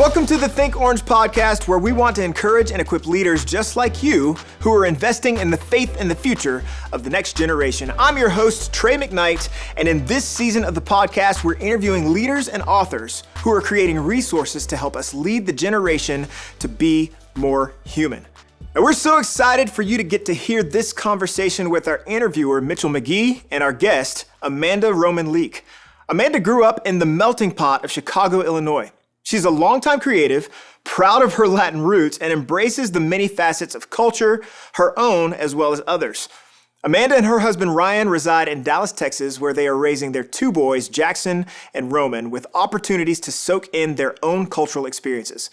Welcome to the Think Orange podcast, where we want to encourage and equip leaders just like you who are investing in the faith and the future of the next generation. I'm your host, Trey McKnight, and in this season of the podcast, we're interviewing leaders and authors who are creating resources to help us lead the generation to be more human. And we're so excited for you to get to hear this conversation with our interviewer, Mitchell McGhee, and our guest, Amanda Roman Leak. Amanda grew up in the melting pot of Chicago, Illinois. She's a longtime creative, proud of her Latin roots, and embraces the many facets of culture, her own as well as others. Amanda and her husband Ryan reside in Dallas, Texas, where they are raising their two boys, Jackson and Roman, with opportunities to soak in their own cultural experiences.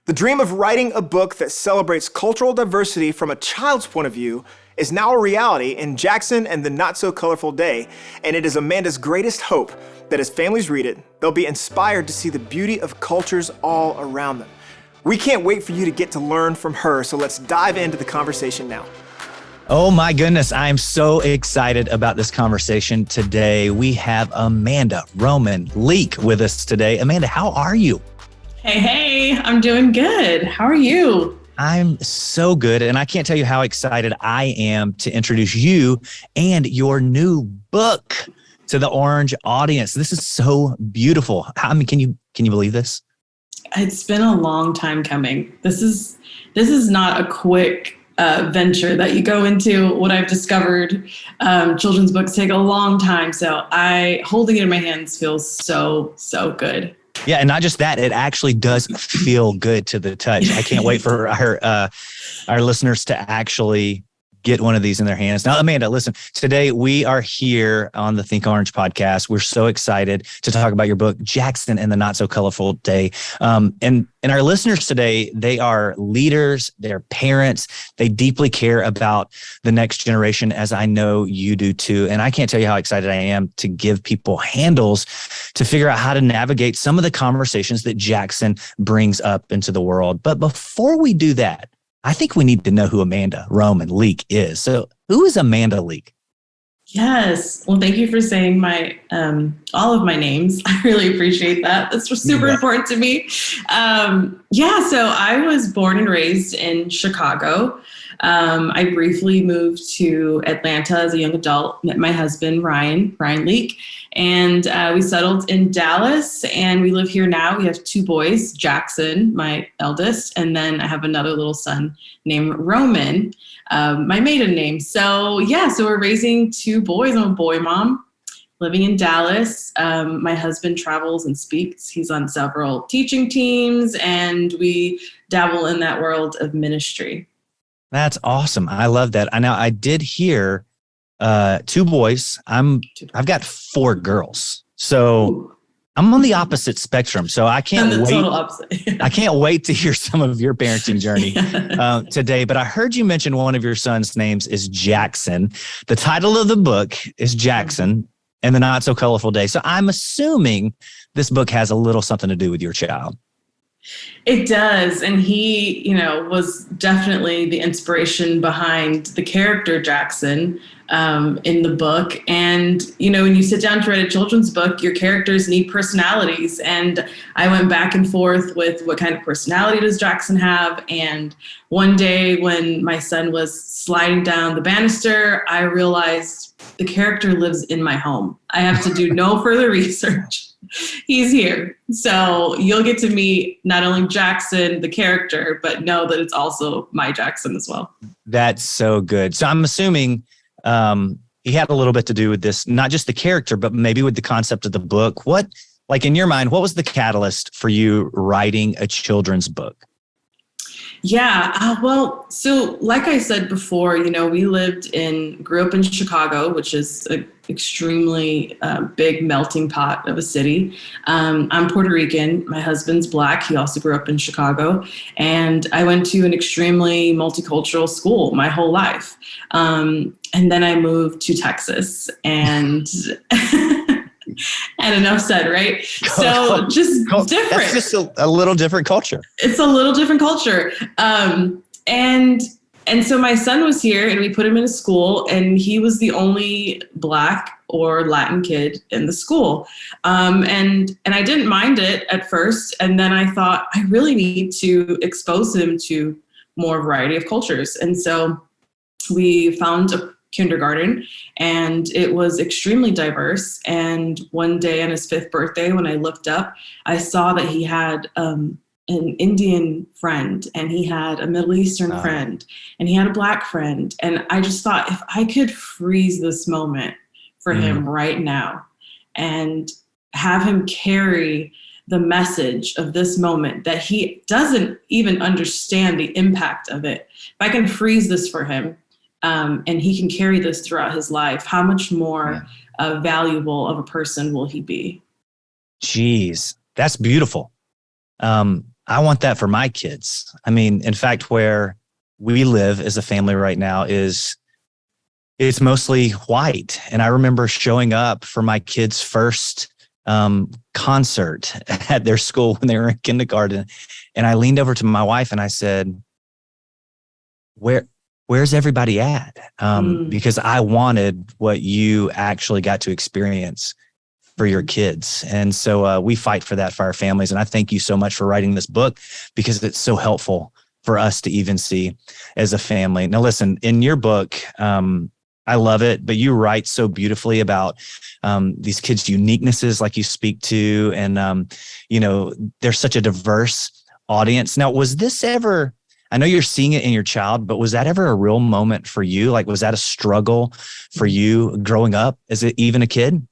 The dream of writing a book that celebrates cultural diversity from a child's point of view is now a reality in Jackson and the Not So Colorful Day, and it is Amanda's greatest hope that as families read it, they'll be inspired to see the beauty of cultures all around them. We can't wait for you to get to learn from her, so let's dive into the conversation now. Oh my goodness, I am so excited about this conversation today. We have Amanda Roman Leak with us today. Amanda, how are you? Hey, I'm doing good. How are you? I'm so good, and I can't tell you how excited I am to introduce you and your new book to the Orange audience. This is so beautiful. I mean, can you believe this? It's been a long time coming. This is not a quick venture that you go into. What I've discovered, children's books take a long time. So holding it in my hands feels so good. Yeah, and not just that, it actually does feel good to the touch. I can't wait for our listeners to actually get one of these in their hands. Now, Amanda, listen, today we are here on the Think Orange podcast. We're so excited to talk about your book, Jackson and the Not So Colorful Day. And our listeners today, they are leaders, they're parents, they deeply care about the next generation, as I know you do too. And I can't tell you how excited I am to give people handles to figure out how to navigate some of the conversations that Jackson brings up into the world. But before we do that, I think we need to know who Amanda Roman Leak is. So who is Amanda Leak? Yes. Well, thank you for saying my all of my names. I really appreciate that. That's super important to me. So I was born and raised in Chicago. I briefly moved to Atlanta as a young adult, met my husband, Ryan Leak, and we settled in Dallas, and we live here now. We have two boys, Jackson, my eldest, and then I have another little son named Roman, my maiden name. So we're raising two boys. I'm a boy mom living in Dallas. My husband travels and speaks. He's on several teaching teams, and we dabble in that world of ministry. That's awesome. I love that. I did hear two boys. I've got four girls. So ooh. I'm on the opposite spectrum. So I can't wait. Total opposite. I can't wait to hear some of your parenting journey today. But I heard you mention one of your son's names is Jackson. The title of the book is Jackson and the Not So Colorful Day. So I'm assuming this book has a little something to do with your child. It does. And he, was definitely the inspiration behind the character Jackson in the book. And, when you sit down to write a children's book, your characters need personalities. And I went back and forth with what kind of personality does Jackson have? And one day when my son was sliding down the banister, I realized the character lives in my home. I have to do no further research. He's here. So you'll get to meet not only Jackson, the character, but know that it's also my Jackson as well. That's so good. So I'm assuming he had a little bit to do with this, not just the character, but maybe with the concept of the book. What, like in your mind, what was the catalyst for you writing a children's book? Yeah, so like I said before, we grew up in Chicago, which is an extremely big melting pot of a city. I'm Puerto Rican. My husband's Black. He also grew up in Chicago. And I went to an extremely multicultural school my whole life. And then I moved to Texas and... And enough said, right? So just different. That's just a little different culture. It's a little different culture. And And so my son was here and we put him in a school, and he was the only Black or Latin kid in the school. And I didn't mind it at first. And then I thought, I really need to expose him to more variety of cultures. And so we found a kindergarten, and it was extremely diverse. And one day on his 5th birthday, when I looked up, I saw that he had an Indian friend, and he had a Middle Eastern friend, and he had a Black friend. And I just thought, if I could freeze this moment for him right now and have him carry the message of this moment that he doesn't even understand the impact of it. If I can freeze this for him, and he can carry this throughout his life, how much more valuable of a person will he be? Jeez, that's beautiful. I want that for my kids. I mean, in fact, where we live as a family right now it's mostly white. And I remember showing up for my kids' first concert at their school when they were in kindergarten. And I leaned over to my wife and I said, where's everybody at? Because I wanted what you actually got to experience for your kids. And so we fight for that for our families. And I thank you so much for writing this book, because it's so helpful for us to even see as a family. Now, listen, in your book, I love it, but you write so beautifully about these kids' uniquenesses, like you speak to, and they're such a diverse audience. Now, was this ever, I know you're seeing it in your child, but was that ever a real moment for you? Like, was that a struggle for you growing up as even a kid?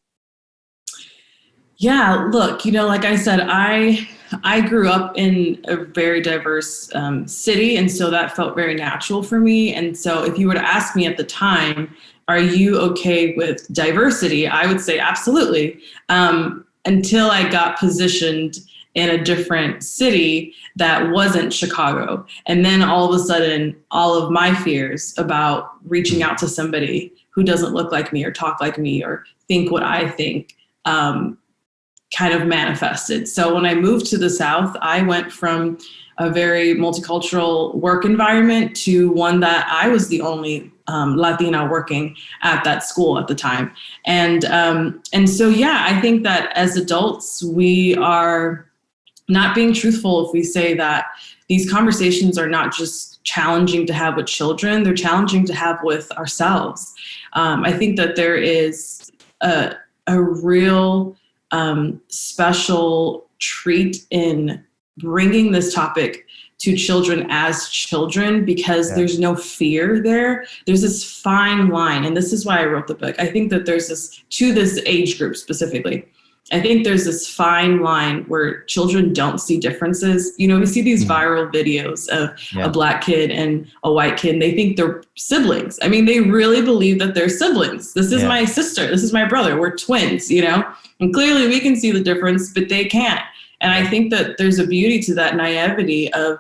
Yeah, look, like I said, I grew up in a very diverse city, and so that felt very natural for me. And so if you were to ask me at the time, are you okay with diversity? I would say absolutely, until I got positioned in a different city that wasn't Chicago. And then all of a sudden, all of my fears about reaching out to somebody who doesn't look like me or talk like me or think what I think kind of manifested. So when I moved to the South, I went from a very multicultural work environment to one that I was the only Latina working at that school at the time. And so, yeah, I think that as adults, we are not being truthful if we say that these conversations are not just challenging to have with children, they're challenging to have with ourselves. I think that there is a real special treat in bringing this topic to children as children, because there's no fear there. There's this fine line, and this is why I wrote the book. I think that there's this, to this age group specifically, I think there's this fine line where children don't see differences. We see these viral videos of a Black kid and a white kid, and they think they're siblings. I mean, they really believe that they're siblings. This is my sister. This is my brother. We're twins, and clearly we can see the difference, but they can't. And I think that there's a beauty to that naivety of,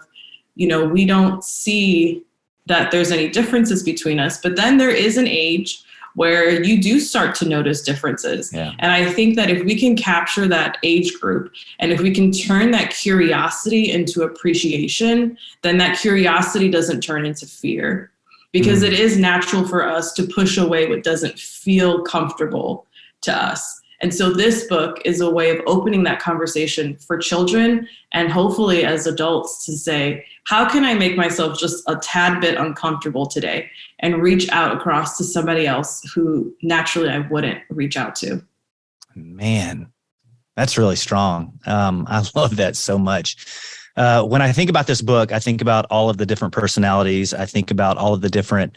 we don't see that there's any differences between us, but then there is an age where you do start to notice differences. Yeah. And I think that if we can capture that age group, and if we can turn that curiosity into appreciation, then that curiosity doesn't turn into fear, because it is natural for us to push away what doesn't feel comfortable to us. And so this book is a way of opening that conversation for children and hopefully as adults to say, how can I make myself just a tad bit uncomfortable today and reach out across to somebody else who naturally I wouldn't reach out to? Man, that's really strong. I love that so much. When I think about this book, I think about all of the different personalities. I think about all of the different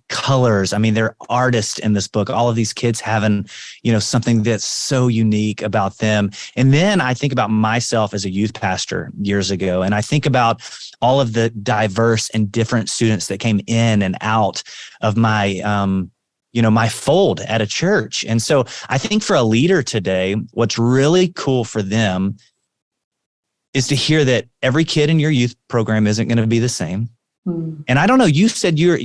colors. I mean, there are artists in this book. All of these kids having, something that's so unique about them. And then I think about myself as a youth pastor years ago, and I think about all of the diverse and different students that came in and out of my my fold at a church. And so I think for a leader today, what's really cool for them is to hear that every kid in your youth program isn't going to be the same. And I don't know, you said you're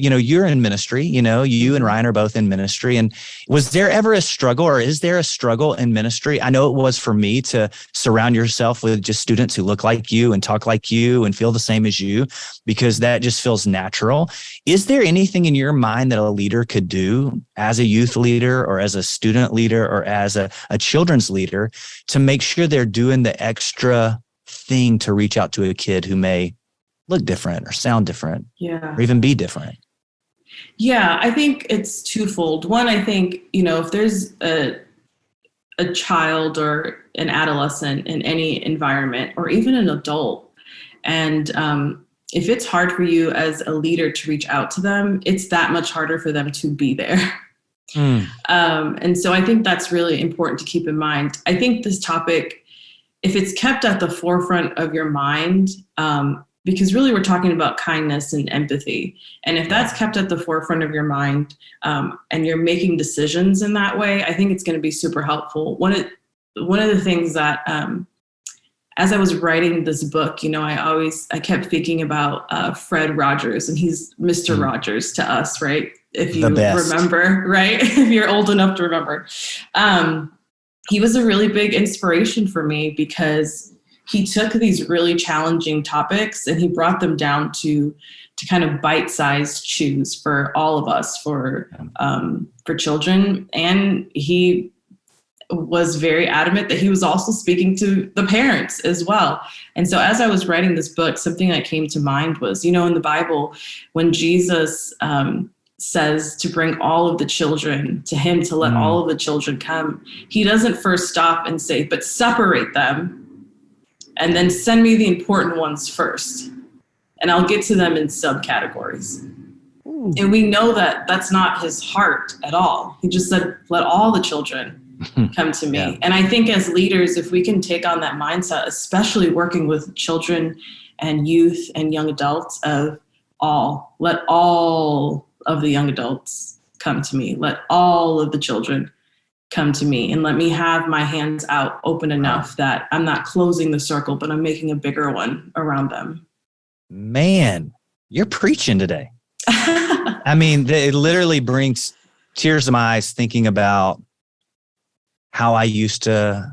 in ministry, you and Ryan are both in ministry. And was there ever a struggle, or is there a struggle in ministry? I know it was for me to surround yourself with just students who look like you and talk like you and feel the same as you, because that just feels natural. Is there anything in your mind that a leader could do as a youth leader or as a student leader or as a children's leader to make sure they're doing the extra thing to reach out to a kid who may look different or sound different, or even be different? Yeah, I think it's twofold. One, I think, if there's a child or an adolescent in any environment, or even an adult, and if it's hard for you as a leader to reach out to them, it's that much harder for them to be there. And so I think that's really important to keep in mind. I think this topic, if it's kept at the forefront of your mind, because really we're talking about kindness and empathy. And if that's kept at the forefront of your mind, and you're making decisions in that way, I think it's going to be super helpful. One of the things that, as I was writing this book, I kept thinking about Fred Rogers, and he's Mr. Rogers to us, right? If you remember, right? If you're old enough to remember. He was a really big inspiration for me, because he took these really challenging topics and he brought them down to kind of bite-sized chews for all of us, for children. And he was very adamant that he was also speaking to the parents as well. And so as I was writing this book, something that came to mind was, in the Bible, when Jesus says to bring all of the children to him, to let all of the children come, he doesn't first stop and say, but separate them and then send me the important ones first, and I'll get to them in subcategories. And we know that that's not his heart at all. He just said, let all the children come to me. Yeah. And I think as leaders, if we can take on that mindset, especially working with children and youth and young adults, let all of the young adults come to me. Let all of the children come to me, and let me have my hands out open enough that I'm not closing the circle, but I'm making a bigger one around them. Man, you're preaching today. I mean, it literally brings tears to my eyes thinking about how I used to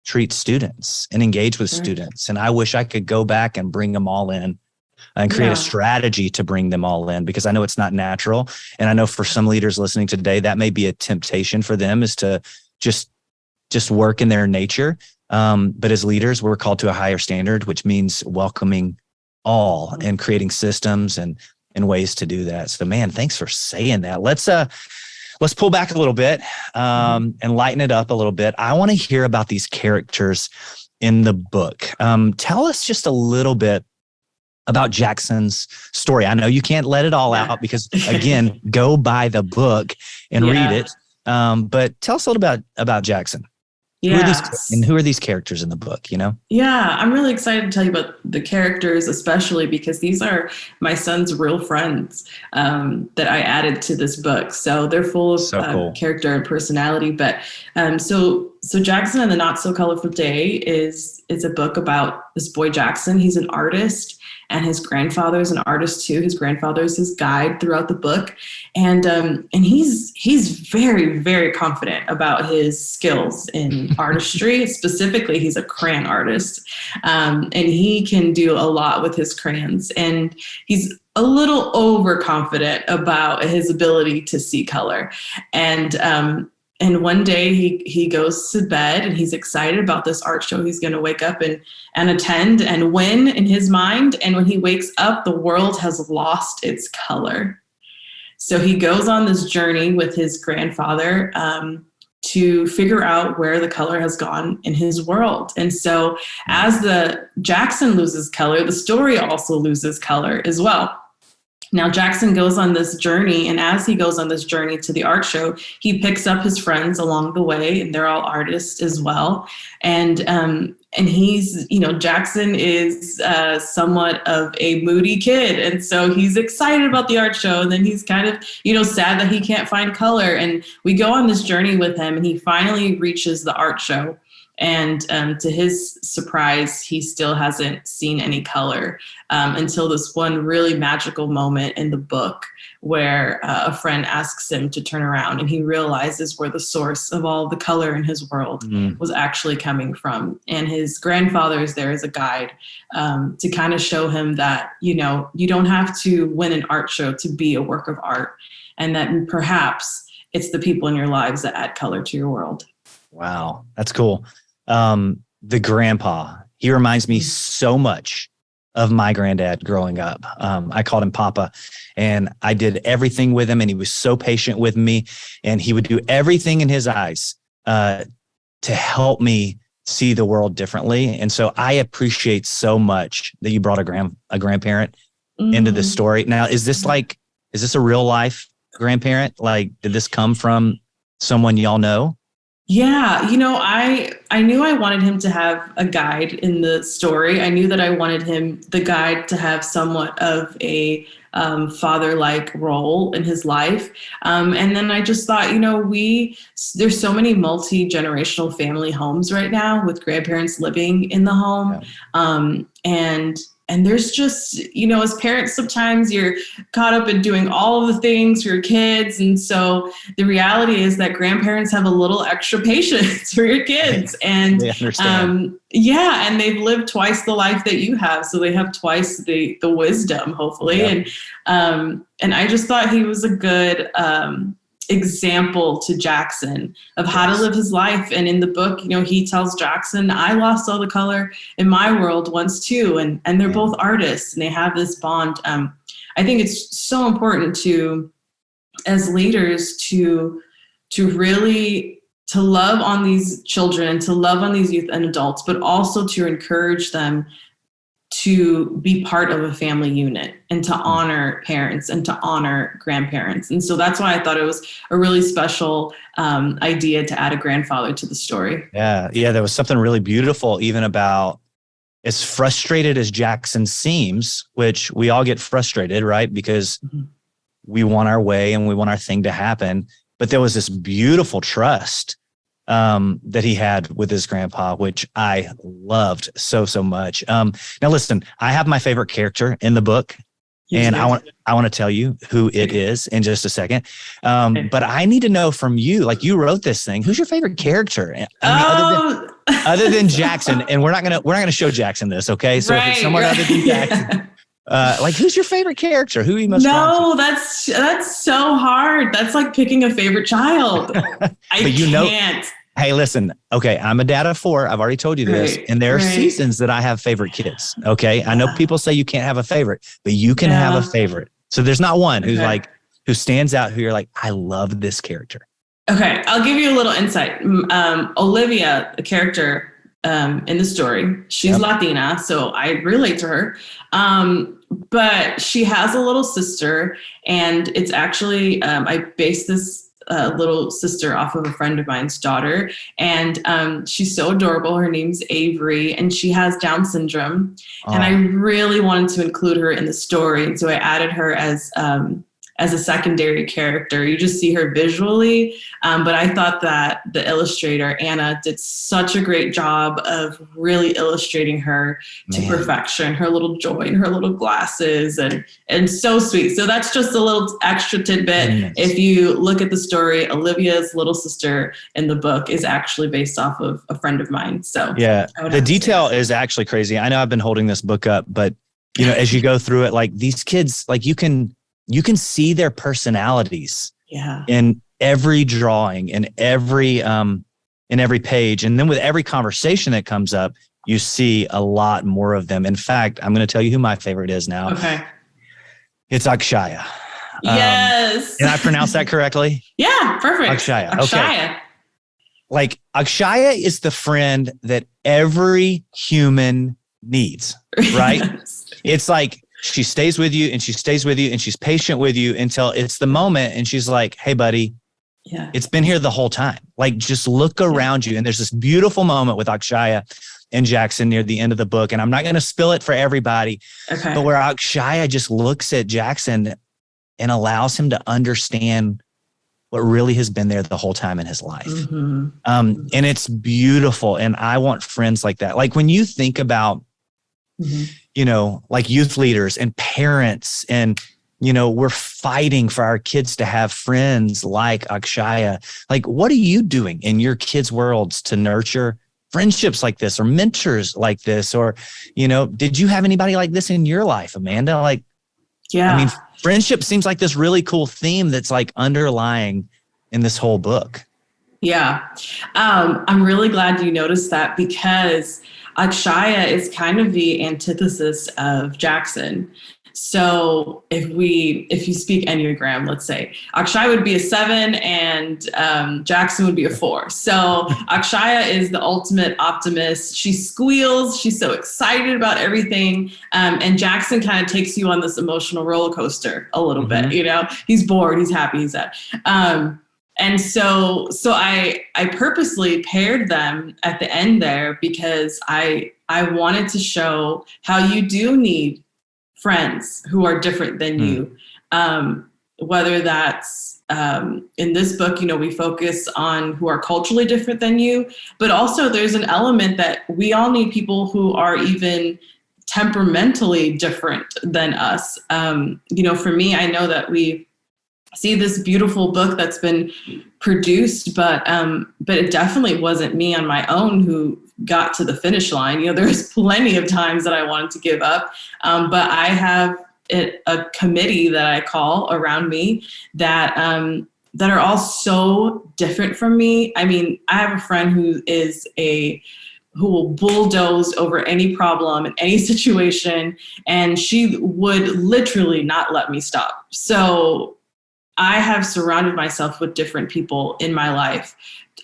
treat students and engage with students. And I wish I could go back and bring them all in and create a strategy to bring them all in, because I know it's not natural. And I know for some leaders listening today, that may be a temptation for them, is to just work in their nature. But as leaders, we're called to a higher standard, which means welcoming all and creating systems and ways to do that. So man, thanks for saying that. Let's pull back a little bit and lighten it up a little bit. I want to hear about these characters in the book. Tell us just a little bit about Jackson's story. I know you can't let it all out, because again, go buy the book and read it. But tell us a little about Jackson. Who are these characters in the book, Yeah, I'm really excited to tell you about the characters, especially because these are my son's real friends that I added to this book. So they're full of character and personality. But so Jackson and the Not So Colorful Day is a book about this boy Jackson. He's an artist, and his grandfather is an artist too. His grandfather is his guide throughout the book. And he's very, very confident about his skills in artistry. Specifically, he's a crayon artist. And he can do a lot with his crayons. And he's a little overconfident about his ability to see color. And one day he goes to bed and he's excited about this art show he's going to wake up and attend and win in his mind. And when he wakes up, the world has lost its color. So he goes on this journey with his grandfather to figure out where the color has gone in his world. And so as the Jackson loses color, the story also loses color as well. Now, Jackson goes on this journey, and as he goes on this journey to the art show, he picks up his friends along the way, and they're all artists as well. And he's, Jackson is somewhat of a moody kid, and so he's excited about the art show, and then he's kind of, sad that he can't find color. And we go on this journey with him, and he finally reaches the art show. And to his surprise, he still hasn't seen any color until this one really magical moment in the book where a friend asks him to turn around, and he realizes where the source of all the color in his world was actually coming from. And his grandfather is there as a guide to kind of show him that, you don't have to win an art show to be a work of art, and that perhaps it's the people in your lives that add color to your world. Wow, that's cool. The grandpa, he reminds me so much of my granddad growing up. I called him Papa, and I did everything with him, and he was so patient with me, and he would do everything in his eyes to help me see the world differently. And so I appreciate so much that you brought a grandparent into this story. Now, is this a real life grandparent? Like, did this come from someone y'all know? Yeah, I knew I wanted him to have a guide in the story. I knew that I wanted the guide to have somewhat of a father-like role in his life. And then I just thought, there's so many multi-generational family homes right now with grandparents living in the home. Yeah. And there's just, as parents, sometimes you're caught up in doing all of the things for your kids. And so the reality is that grandparents have a little extra patience for your kids. And they understand. And they've lived twice the life that you have. So they have twice the wisdom, hopefully. Yeah. And I just thought he was a good example to Jackson of how to live his life. And in the book, he tells Jackson, I lost all the color in my world once too. And they're both artists, and they have this bond. I think it's so important as leaders to really to love on these children and to love on these youth and adults, but also to encourage them to be part of a family unit and to honor parents and to honor grandparents. And so that's why I thought it was a really special idea to add a grandfather to the story. Yeah. There was something really beautiful even about, as frustrated as Jackson seems, which we all get frustrated, right? Because we want our way and we want our thing to happen. But there was this beautiful trust that he had with his grandpa, which I loved so much. Now, listen, I have my favorite character in the book, and I want to tell you who it is in just a second. But I need to know from you, like, you wrote this thing. Who's your favorite character? Other than Jackson, and we're not gonna show Jackson this, okay? So if it's someone other than Jackson. Who's your favorite character? Who are you most drawn to? That's so hard. That's like picking a favorite child. I can't. Hey, listen. Okay, I'm a dad of 4. I've already told you this, and there are seasons that I have favorite kids. Okay, I know people say you can't have a favorite, but you can have a favorite. So there's not one who stands out, who you're like, I love this character. Okay, I'll give you a little insight. Olivia, the character in the story, she's Latina, so I relate to her. But she has a little sister, and it's actually, I based this little sister off of a friend of mine's daughter. And she's so adorable. Her name's Avery, and she has Down syndrome. And I really wanted to include her in the story. And so I added her as a secondary character. You just see her visually. But I thought that the illustrator, Anna, did such a great job of really illustrating her to perfection, her little joy and her little glasses, and so sweet. So that's just a little extra tidbit. If you look at the story, Olivia's little sister in the book is actually based off of a friend of mine. So the detail is actually crazy. I know I've been holding this book up, but as you go through it, like, these kids, like, you can see their personalities in every drawing, in every page. And then with every conversation that comes up, you see a lot more of them. In fact, I'm going to tell you who my favorite is now. Okay. It's Akshaya. Yes. Did I pronounce that correctly? Yeah, perfect. Akshaya. Okay. Like, Akshaya is the friend that every human needs, right? It's like, she stays with you and she stays with you and she's patient with you until it's the moment. And she's like, hey, buddy, it's been here the whole time. Like, just look around you. And there's this beautiful moment with Akshaya and Jackson near the end of the book. And I'm not going to spill it for everybody, but where Akshaya just looks at Jackson and allows him to understand what really has been there the whole time in his life. Mm-hmm. And it's beautiful. And I want friends like that. Like when you think about, like youth leaders and parents and, we're fighting for our kids to have friends like Akshaya. Like, what are you doing in your kids' worlds to nurture friendships like this or mentors like this? Or, did you have anybody like this in your life, Amanda? Like, yeah. I mean, friendship seems like this really cool theme that's like underlying in this whole book. Yeah. I'm really glad you noticed that because Akshaya is kind of the antithesis of Jackson. So if you speak Enneagram, let's say Akshaya would be a 7 and Jackson would be a 4. So Akshaya is the ultimate optimist. She squeals. She's so excited about everything. And Jackson kind of takes you on this emotional roller coaster a little bit. He's bored. He's happy. He's sad. And so I purposely paired them at the end there because I wanted to show how you do need friends who are different than you. Whether that's in this book, we focus on who are culturally different than you, but also there's an element that we all need people who are even temperamentally different than us. For me, I know that we see this beautiful book that's been produced, but it definitely wasn't me on my own who got to the finish line. There's plenty of times that I wanted to give up, but I have a committee that I call around me that are all so different from me. I mean, I have a friend who will bulldoze over any problem in any situation, and she would literally not let me stop. So I have surrounded myself with different people in my life.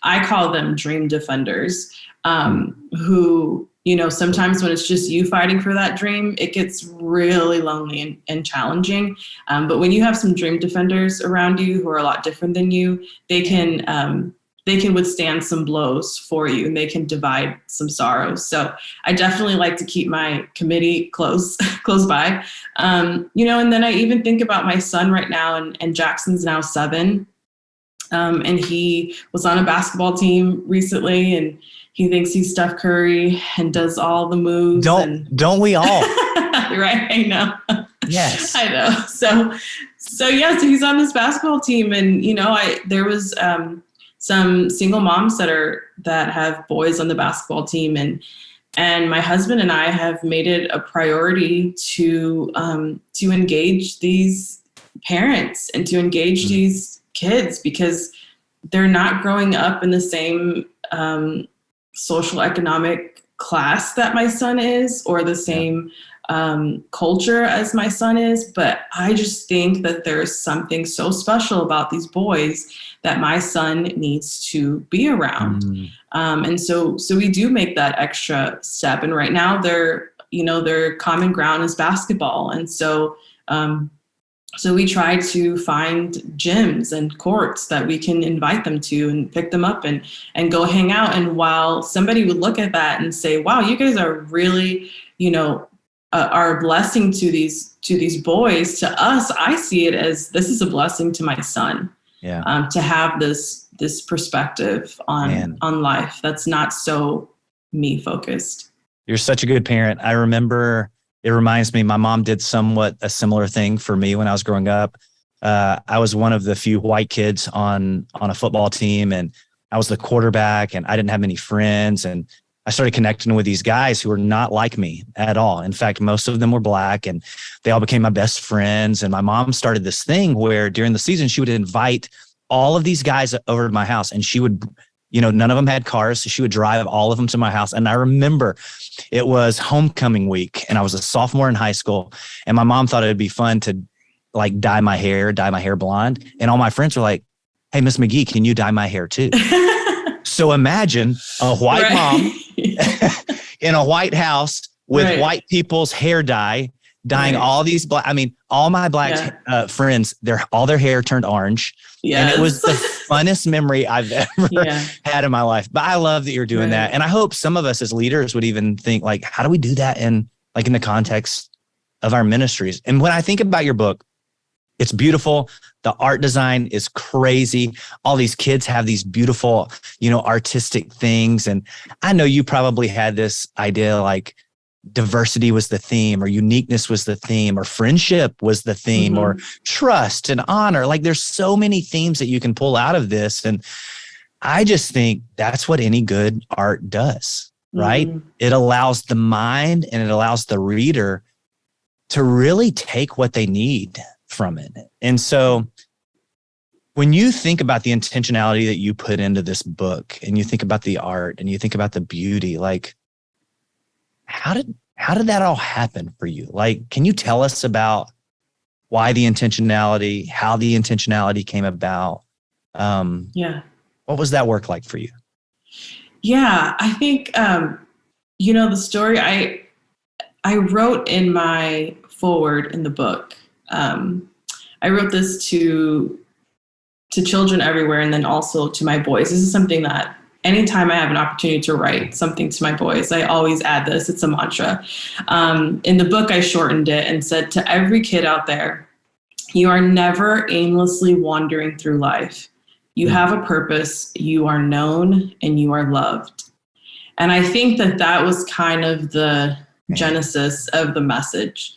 I call them dream defenders, who, sometimes when it's just you fighting for that dream, it gets really lonely and challenging. But when you have some dream defenders around you who are a lot different than you, they can withstand some blows for you and they can divide some sorrows. So I definitely like to keep my committee close by. And then I even think about my son right now, and Jackson's now 7. And he was on a basketball team recently, and he thinks he's Steph Curry and does all the moves. Don't we all? Right? I know. Yes. I know. So he's on this basketball team, and there was some single moms that have boys on the basketball team, and my husband and I have made it a priority to engage these parents and to engage these kids, because they're not growing up in the same social economic class that my son is, or the same culture as my son is. But I just think that there's something so special about these boys that my son needs to be around. And so we do make that extra step. And right now their common ground is basketball. And so we try to find gyms and courts that we can invite them to and pick them up and go hang out. And while somebody would look at that and say, wow, you guys are really, are a blessing to these boys, to us, I see it as this is a blessing to my son. Yeah. To have this perspective on life that's not so me focused. You're such a good parent. I remember, it reminds me, my mom did somewhat a similar thing for me when I was growing up. I was one of the few white kids on a football team, and I was the quarterback, and I didn't have many friends. And I started connecting with these guys who were not like me at all. In fact, most of them were Black, and they all became my best friends. And my mom started this thing where during the season, she would invite all of these guys over to my house, and she would, none of them had cars. So she would drive all of them to my house. And I remember it was homecoming week, and I was a sophomore in high school, and my mom thought it'd be fun to like dye my hair blonde. And all my friends were like, hey, Miss McGhee, can you dye my hair too? So imagine a white mom in a white house with white people's hair dyeing all these black. I mean, all my Black friends, all their hair turned orange. Yes. And it was the funnest memory I've ever had in my life. But I love that you're doing that. And I hope some of us as leaders would even think, like, how do we do that in the context of our ministries? And when I think about your book, It's beautiful. The art design is crazy. All these kids have these beautiful, artistic things. And I know you probably had this idea like diversity was the theme, or uniqueness was the theme, or friendship was the theme, or trust and honor. Like there's so many themes that you can pull out of this. And I just think that's what any good art does, right? It allows the mind and it allows the reader to really take what they need from it. And so when you think about the intentionality that you put into this book, and you think about the art and you think about the beauty, like how did that all happen for you? Like, can you tell us about why the intentionality, how the intentionality came about? What was that work like for you? Yeah, I think, the story I wrote in my foreword in the book. I wrote this to children everywhere, and then also to my boys. This is something that anytime I have an opportunity to write something to my boys, I always add this. It's a mantra. In the book, I shortened it and said, to every kid out there, you are never aimlessly wandering through life. You have a purpose, you are known, and you are loved. And I think that was kind of the genesis of the message.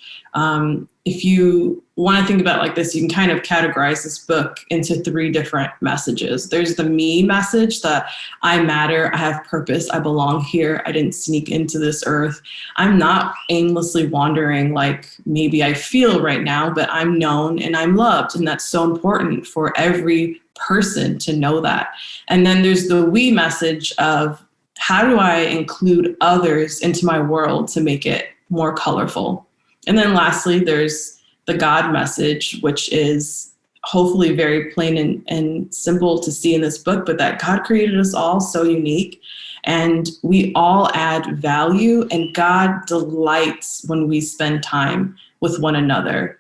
If you want to think about it like this, you can kind of categorize this book into 3 different messages. There's the me message, that I matter, I have purpose, I belong here, I didn't sneak into this earth. I'm not aimlessly wandering like maybe I feel right now, but I'm known and I'm loved. And that's so important for every person to know that. And then there's the we message of, how do I include others into my world to make it more colorful? And then lastly, there's the God message, which is hopefully very plain and simple to see in this book, but that God created us all so unique, and we all add value, and God delights when we spend time with one another.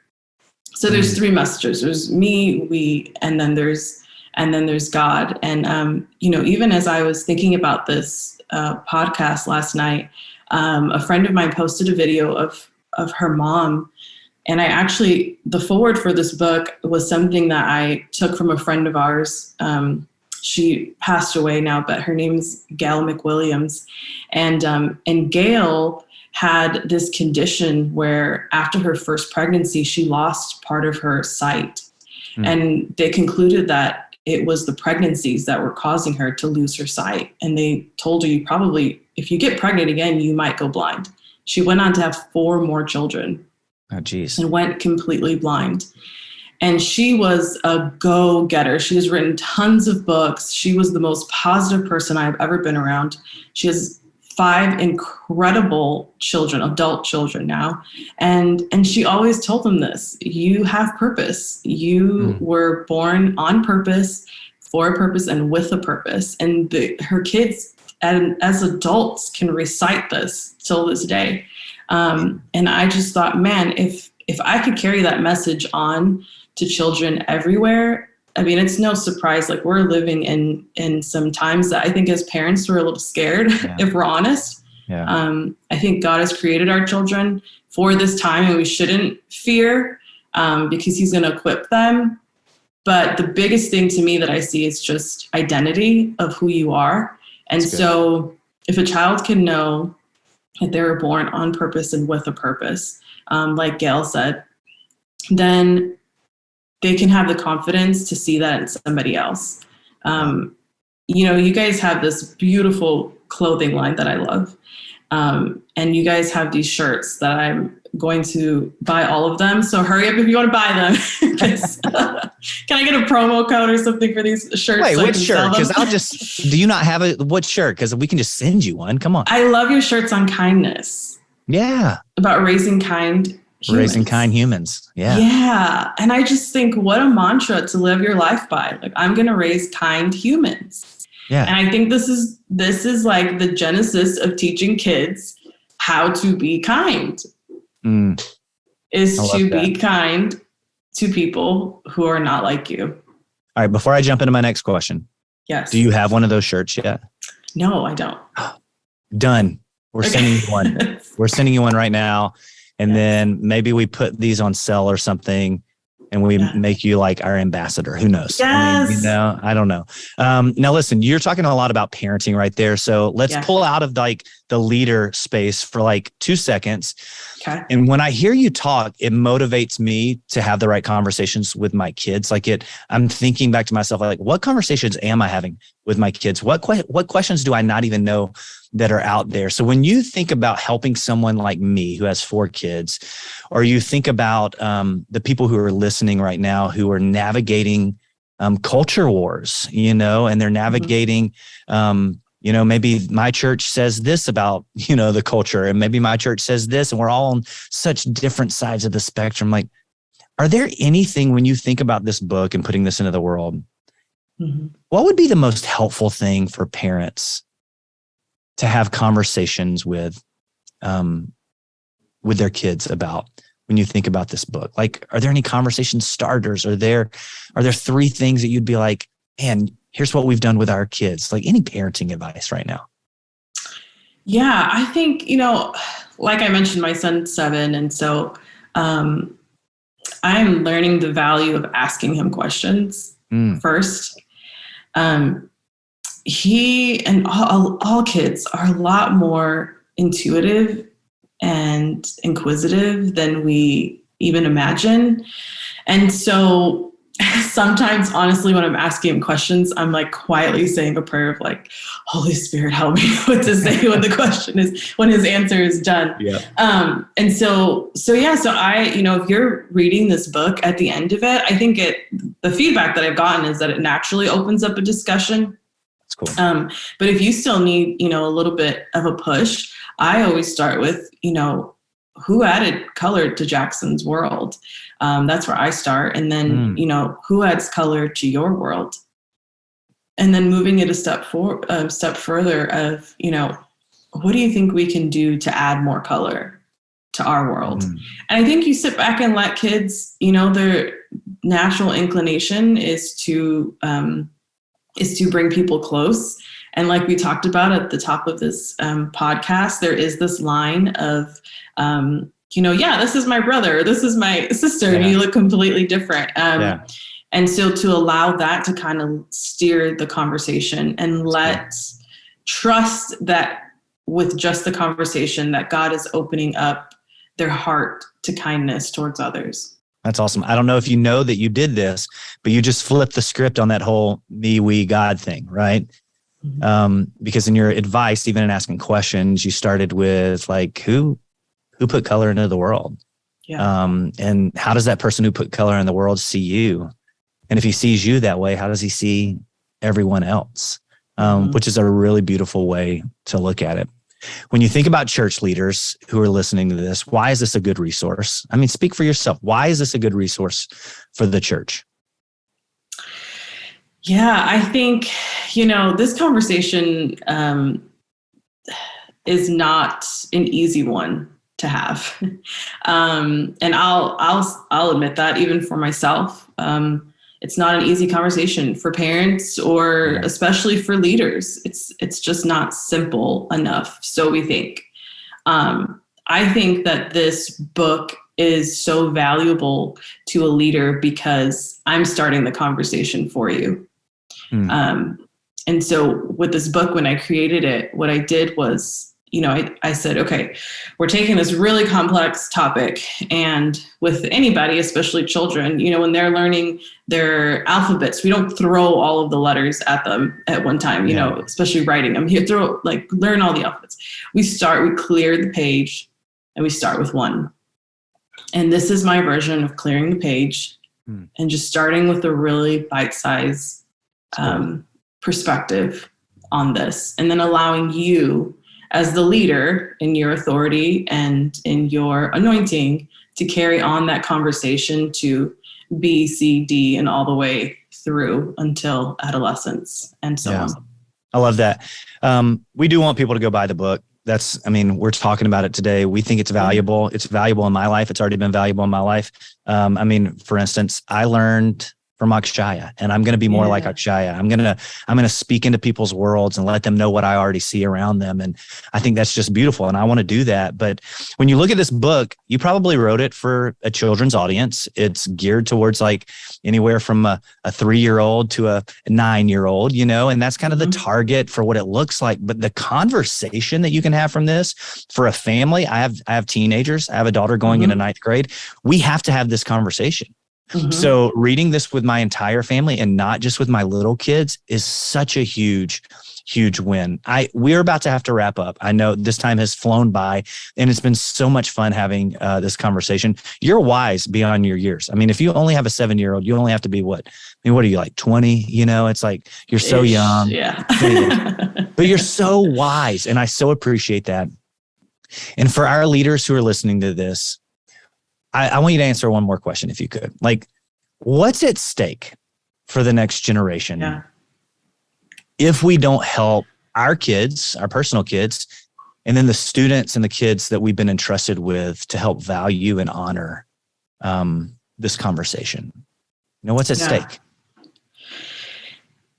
So there's 3 messages. There's me, we, and then there's God. And, even as I was thinking about this podcast last night, a friend of mine posted a video of her mom. And the foreword for this book was something that I took from a friend of ours. She passed away now, but her name's Gail McWilliams. And Gail had this condition where after her first pregnancy, she lost part of her sight. And they concluded that it was the pregnancies that were causing her to lose her sight. And they told her, you probably, if you get pregnant again, you might go blind. She went on to have 4 more children. Oh, geez. And went completely blind. And she was a go-getter. She has written tons of books. She was the most positive person I've ever been around. She has 5 incredible children, adult children now. And she always told them this: you have purpose. You were born on purpose, for a purpose, and with a purpose. And her kids, as adults, can recite this till this day. And I just thought, man, if I could carry that message on to children everywhere, I mean, it's no surprise. Like, we're living in some times that I think as parents we're a little scared, if we're honest. Yeah. I think God has created our children for this time, and we shouldn't fear because He's going to equip them. But the biggest thing to me that I see is just identity of who you are. And so if a child can know that they were born on purpose and with a purpose, like Gail said, then they can have the confidence to see that in somebody else. You guys have this beautiful clothing line that I love. And you guys have these shirts that I'm going to buy all of them. So hurry up if you want to buy them. Can I get a promo code or something for these shirts? Wait, which shirt? Because do you not have what shirt? Because we can just send you one. Come on. I love your shirts on kindness. Yeah. About raising kind humans. Raising kind humans. Yeah. Yeah. And I just think, what a mantra to live your life by. Like, I'm going to raise kind humans. Yeah. And I think this is like the genesis of teaching kids how to be kind. Is to be kind to people who are not like you. All right. Before I jump into my next question. Yes. Do you have one of those shirts yet? No, I don't. Done. We're sending you one. We're sending you one right now. And then maybe we put these on sale or something, and we make you like our ambassador. Who knows? Yes. I don't know. Now listen, you're talking a lot about parenting right there. So let's pull out of like the leader space for like 2 seconds. Okay. And when I hear you talk, it motivates me to have the right conversations with my kids. I'm thinking back to myself, like, what conversations am I having with my kids? What questions do I not even know that are out there? So when you think about helping someone like me who has 4 kids, or you think about the people who are listening right now who are navigating culture wars, and they're navigating, maybe my church says this about, the culture, and maybe my church says this, and we're all on such different sides of the spectrum. Like, are there anything when you think about this book and putting this into the world, what would be the most helpful thing for parents to have conversations with their kids about when you think about this book? Like, are there any conversation starters? Are there 3 things that you'd be like, man, here's what we've done with our kids? Like, any parenting advice right now? Yeah, I think, like I mentioned, my son's 7. And so I'm learning the value of asking him questions first. He and all kids are a lot more intuitive and inquisitive than we even imagine. And so sometimes, honestly, when I'm asking him questions, I'm like quietly saying a prayer of like, Holy Spirit, help me what to say when the question is, when his answer is done. Yeah. And so I, if you're reading this book at the end of it, I think the feedback that I've gotten is that it naturally opens up a discussion. That's cool. But if you still need, a little bit of a push, I always start with, who added color to Jackson's world? That's where I start. And then, who adds color to your world? And then moving it a step further of, what do you think we can do to add more color to our world? And I think you sit back and let kids, their natural inclination is to bring people close. And like we talked about at the top of this podcast, there is this line of, this is my brother, this is my sister, and you look completely different. And so to allow that to kind of steer the conversation and trust that with just the conversation that God is opening up their heart to kindness towards others. That's awesome. I don't know if you know that you did this, but you just flipped the script on that whole me, we, God thing, right? Because in your advice, even in asking questions, you started with like, who put color into the world? Yeah. And how does that person who put color in the world see you? And if he sees you that way, how does he see everyone else? Which is a really beautiful way to look at it. When you think about church leaders who are listening to this, why is this a good resource? I mean, speak for yourself. Why is this a good resource for the church? Yeah, I think, this conversation is not an easy one to have. And I'll admit that even for myself. It's not an easy conversation for parents or especially for leaders. It's just not simple enough. So we think. I think that this book is so valuable to a leader because I'm starting the conversation for you. And so with this book, when I created it, what I did was, I said, okay, we're taking this really complex topic, and with anybody, especially children, when they're learning their alphabets, we don't throw all of the letters at them at one time, especially writing them. You learn all the alphabets. We clear the page and we start with 1. And this is my version of clearing the page and just starting with a really bite-sized perspective on this, and then allowing you as the leader in your authority and in your anointing to carry on that conversation to B, C, D, and all the way through until adolescence and so on. I love that. We do want people to go buy the book. We're talking about it today. We think it's valuable. It's valuable in my life. It's already been valuable in my life. For instance, I learned from Akshaya, and I'm going to be more like Akshaya. I'm going to speak into people's worlds and let them know what I already see around them. And I think that's just beautiful. And I want to do that. But when you look at this book, you probably wrote it for a children's audience. It's geared towards like anywhere from a 3-year-old to a 9-year-old, and that's kind of the target for what it looks like. But the conversation that you can have from this for a family, I have teenagers. I have a daughter going into 9th grade. We have to have this conversation. So reading this with my entire family and not just with my little kids is such a huge win. We're about to have to wrap up. I know this time has flown by, and it's been so much fun having this conversation. You're wise beyond your years. I mean, if you only have a 7-year-old, you only have to be what are you, like 20? It's like you're so young. Yeah. But you're so wise, and I so appreciate that. And for our leaders who are listening to this, I want you to answer one more question, if you could. Like, what's at stake for the next generation if we don't help our kids, our personal kids, and then the students and the kids that we've been entrusted with to help value and honor this conversation? What's at stake?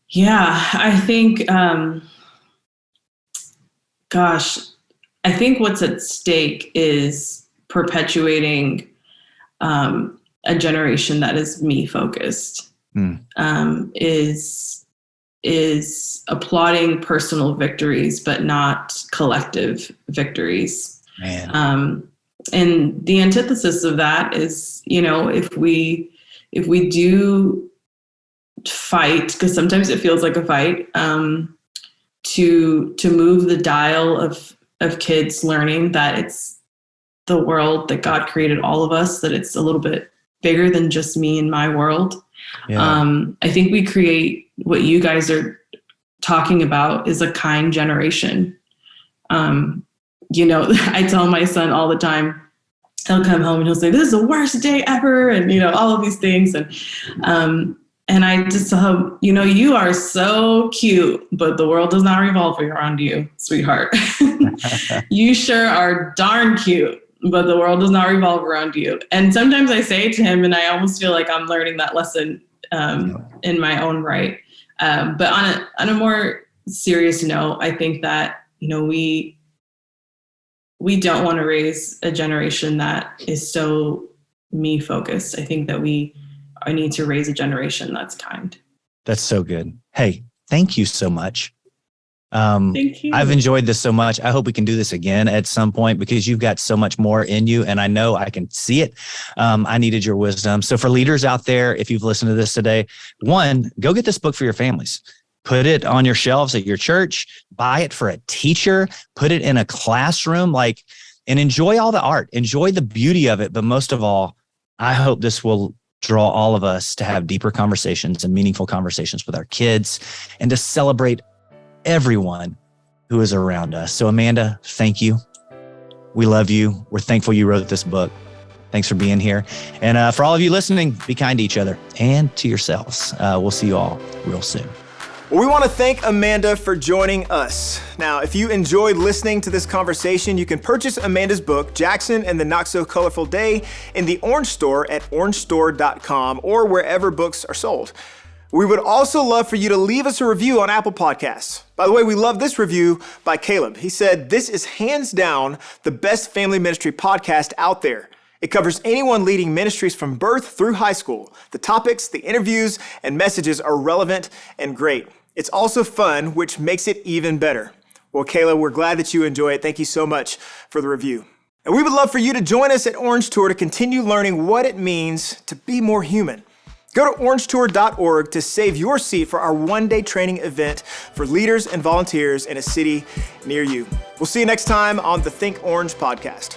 Yeah, I think, I think what's at stake is perpetuating a generation that is me focused, is applauding personal victories, but not collective victories. Man. And the antithesis of that is, if we do fight, because sometimes it feels like a fight, to move the dial of kids learning that it's the world that God created all of us, that it's a little bit bigger than just me and my world. Yeah. I think we create what you guys are talking about is a kind generation. I tell my son all the time, he'll come home and he'll say, this is the worst day ever. And, all of these things. And I just tell him, you are so cute, but the world does not revolve around you, sweetheart. You sure are darn cute, but the world does not revolve around you. And sometimes I say to him, and I almost feel like I'm learning that lesson in my own right. But on a more serious note, I think that, we don't want to raise a generation that is so me focused. I think that I need to raise a generation that's kind. That's so good. Hey, thank you so much. Thank you. I've enjoyed this so much. I hope we can do this again at some point because you've got so much more in you, and I know I can see it. I needed your wisdom. So for leaders out there, if you've listened to this today, one, go get this book for your families. Put it on your shelves at your church, buy it for a teacher, put it in a classroom, and enjoy all the art, enjoy the beauty of it. But most of all, I hope this will draw all of us to have deeper conversations and meaningful conversations with our kids and to celebrate everyone who is around us. So Amanda, thank you. We love you. We're thankful you wrote this book. Thanks for being here. And for all of you listening, be kind to each other and to yourselves. We'll see you all real soon. Well, we want to thank Amanda for joining us. Now, if you enjoyed listening to this conversation, you can purchase Amanda's book, Jackson and the Not So Colorful Day, in the Orange Store at orangestore.com or wherever books are sold. We would also love for you to leave us a review on Apple Podcasts. By the way, we love this review by Caleb. He said, "This is hands down the best family ministry podcast out there. It covers anyone leading ministries from birth through high school. The topics, the interviews, and messages are relevant and great. It's also fun, which makes it even better." Well, Caleb, we're glad that you enjoy it. Thank you so much for the review. And we would love for you to join us at Orange Tour to continue learning what it means to be more human. Go to orangetour.org to save your seat for our one-day training event for leaders and volunteers in a city near you. We'll see you next time on the Think Orange podcast.